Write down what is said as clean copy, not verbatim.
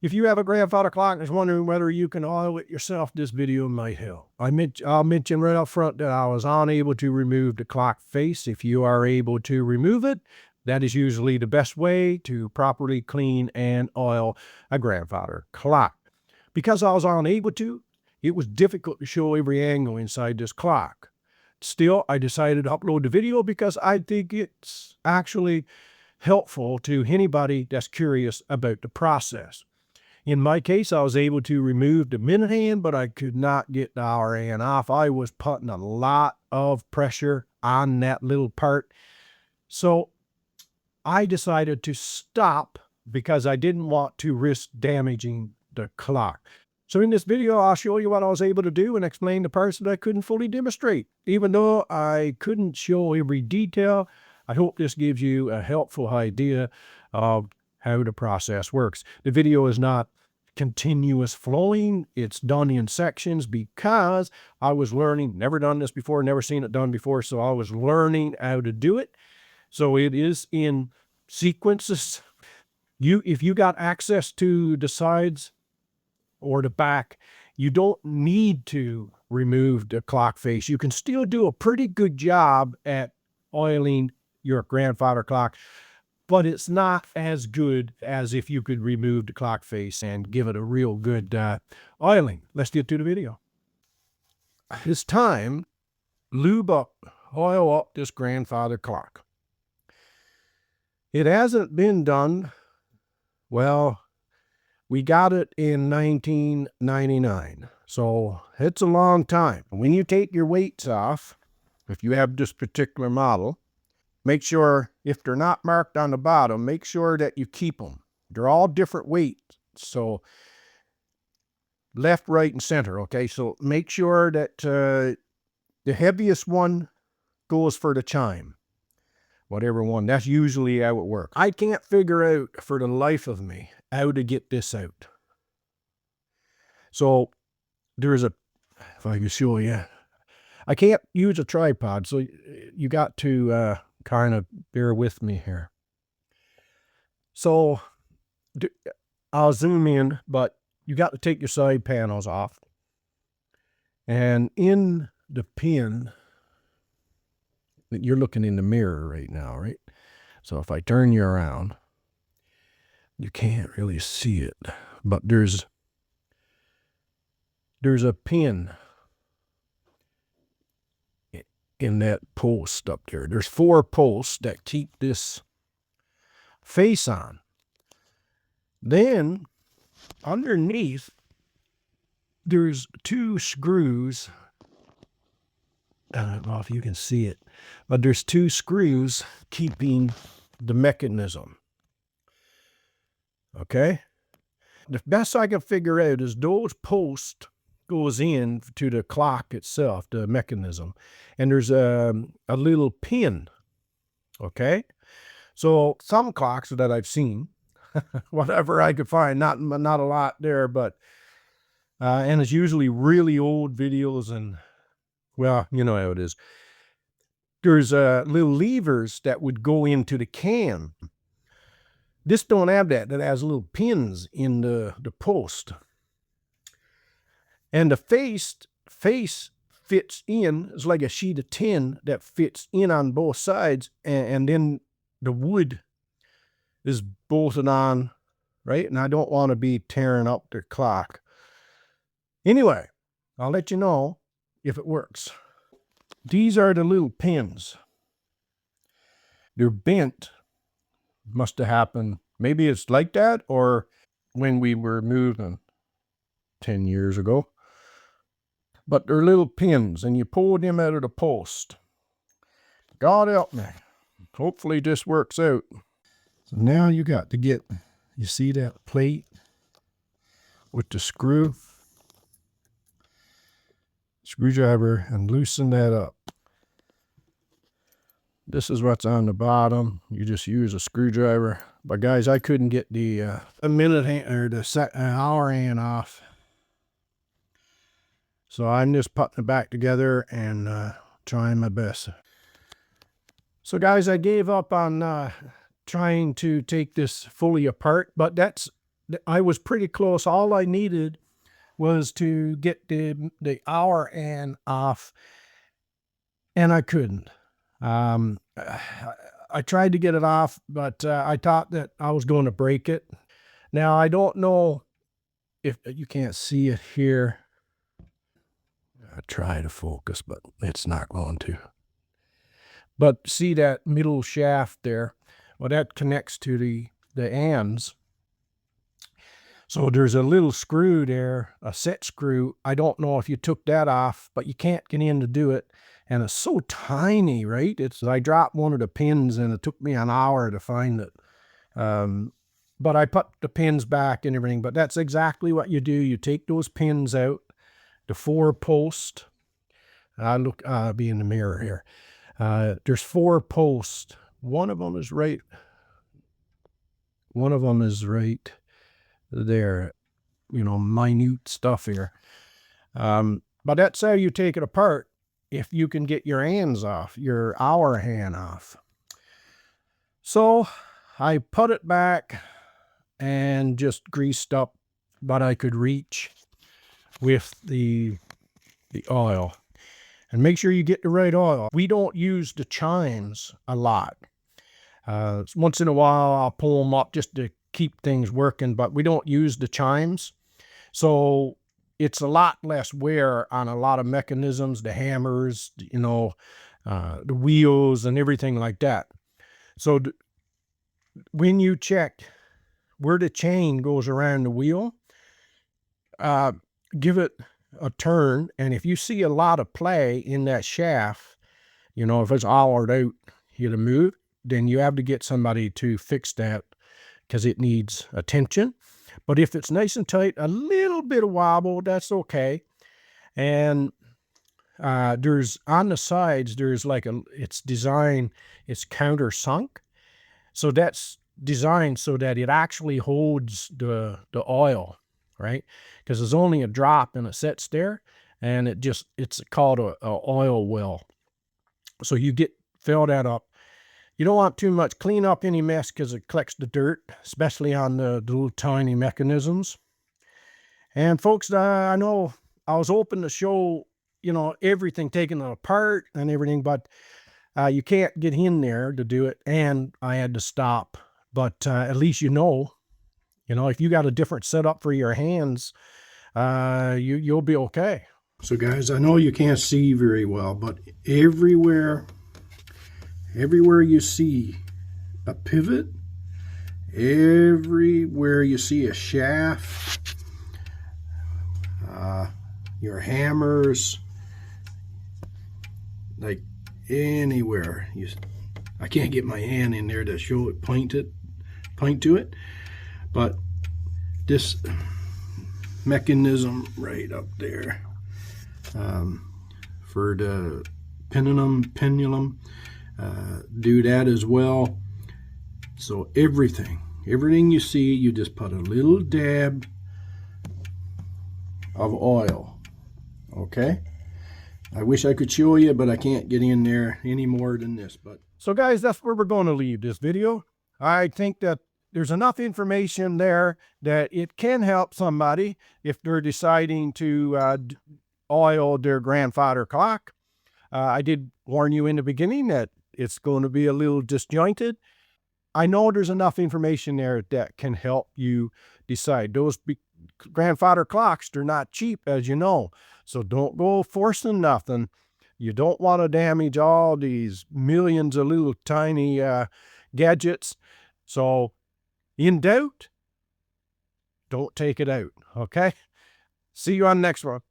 If you have a grandfather clock and is wondering whether you can oil it yourself, this video might help. I'll mention right up front that I was unable to remove the clock face. If you are able to remove it, that is usually the best way to properly clean and oil a grandfather clock. Because I was unable to, it was difficult to show every angle inside this clock. Still, I decided to upload the video because I think it's actually helpful to anybody that's curious about the process. In my case, I was able to remove the minute hand, but I could not get the hour hand off. I was putting a lot of pressure on that little part. So I decided to stop because I didn't want to risk damaging the clock. So in this video, I'll show you what I was able to do and explain the parts that I couldn't fully demonstrate. Even though I couldn't show every detail, I hope this gives you a helpful idea of how the process works. The video is not continuous flowing. It's done in sections because I was learning, never done this before, never seen it done before, so I was learning how to do it. So it is in sequences. If you got access to the sides or the back, you don't need to remove the clock face. You can still do a pretty good job at oiling your grandfather clock, but it's not as good as if you could remove the clock face and give it a real good oiling. Let's get to the video. It's time lube up, oil up this grandfather clock. It hasn't been done, well, we got it in 1999, so it's a long time. When you take your weights off, if you have this particular model, make sure, if they're not marked on the bottom, make sure that you keep them. They're all different weights, so left, right, and center, okay? So make sure that the heaviest one goes for the chime. Whatever one, that's usually how it works. I can't figure out for the life of me how to get this out. So there's a, if I can show you, I can't use a tripod, so you got to kind of bear with me here. So I'll zoom in, but you got to take your side panels off. And in the pin, you're looking in the mirror right now, right? So if I turn you around, you can't really see it, but there's a pin in that post up there. There's 4 posts that keep this face on. Then underneath, there's 2 screws. I don't know if you can see it, but there's 2 screws keeping the mechanism. Okay? The best I can figure out is those posts goes in to the clock itself, the mechanism, and there's a little pin. Okay? So some clocks that I've seen, whatever I could find, not a lot there, but and it's usually really old videos, and well, you know how it is. There's little levers that would go into the can. This don't have that. That has little pins in the post. And the face fits in. It's like a sheet of tin that fits in on both sides. And then the wood is bolted on, right? And I don't want to be tearing up the clock. Anyway, I'll let you know if it works. These are the little pins. They're bent. Must have happened. Maybe it's like that, or when we were moving 10 years ago. But they're little pins, and you pull them out of the post. God help me. Hopefully this works out. So now you got to get, you see that plate with the screwdriver, and loosen that up. This is what's on the bottom. You just use a screwdriver. But guys, I couldn't get the minute hand or the hour hand off. So I'm just putting it back together and trying my best. So guys, I gave up on trying to take this fully apart, but that's I was pretty close. All I needed was to get the hour and off, and I couldn't. I tried to get it off, but I thought that I was going to break it. Now, I don't know if you can't see it here. I try to focus, but it's not going to. But see that middle shaft there? Well, that connects to the ends. So there's a little screw there, a set screw. I don't know if you took that off, but you can't get in to do it. And it's so tiny, right? I dropped one of the pins and it took me an hour to find it. But I put the pins back and everything, but that's exactly what you do. You take those pins out, the 4 posts. I'll be in the mirror here. There's 4 posts. One of them is right there, minute stuff here. But that's how you take it apart if you can get your hands off, your hour hand off. So I put it back and just greased up what I could reach with the oil. And make sure you get the right oil. We don't use the chimes a lot. Once in a while I'll pull them up just to keep things working, but we don't use the chimes. So it's a lot less wear on a lot of mechanisms, the hammers, the wheels and everything like that. So when you check where the chain goes around the wheel, give it a turn, and if you see a lot of play in that shaft, if it's hollowed out here to move, then you have to get somebody to fix that because it needs attention. But if it's nice and tight, a little bit of wobble, that's okay. And there's on the sides, there's it's designed, it's countersunk. So that's designed so that it actually holds the oil, right? Because there's only a drop and it sits there, and it's called a oil well. So you fill that up. You don't want too much. Clean up any mess because it collects the dirt, especially on the little tiny mechanisms. And folks, I know I was hoping to show, everything taken apart and everything, but you can't get in there to do it, and I had to stop. But at least if you got a different setup for your hands, you'll be okay. So guys, I know you can't see very well, but everywhere you see a pivot, everywhere you see a shaft, your hammers, like anywhere, I can't get my hand in there to show it, point to it, but this mechanism right up there, for the pendulum, do that as well. So everything you see, you just put a little dab of oil. Okay, I wish I could show you, but I can't get in there any more than this. But so guys, that's where we're going to leave this video. I think that there's enough information there that it can help somebody if they're deciding to oil their grandfather clock. I did warn you in the beginning that it's going to be a little disjointed. I know there's enough information there that can help you decide. Those grandfather clocks, they're not cheap, as you know. So don't go forcing nothing. You don't want to damage all these millions of little tiny gadgets. So in doubt, don't take it out, okay? See you on the next one.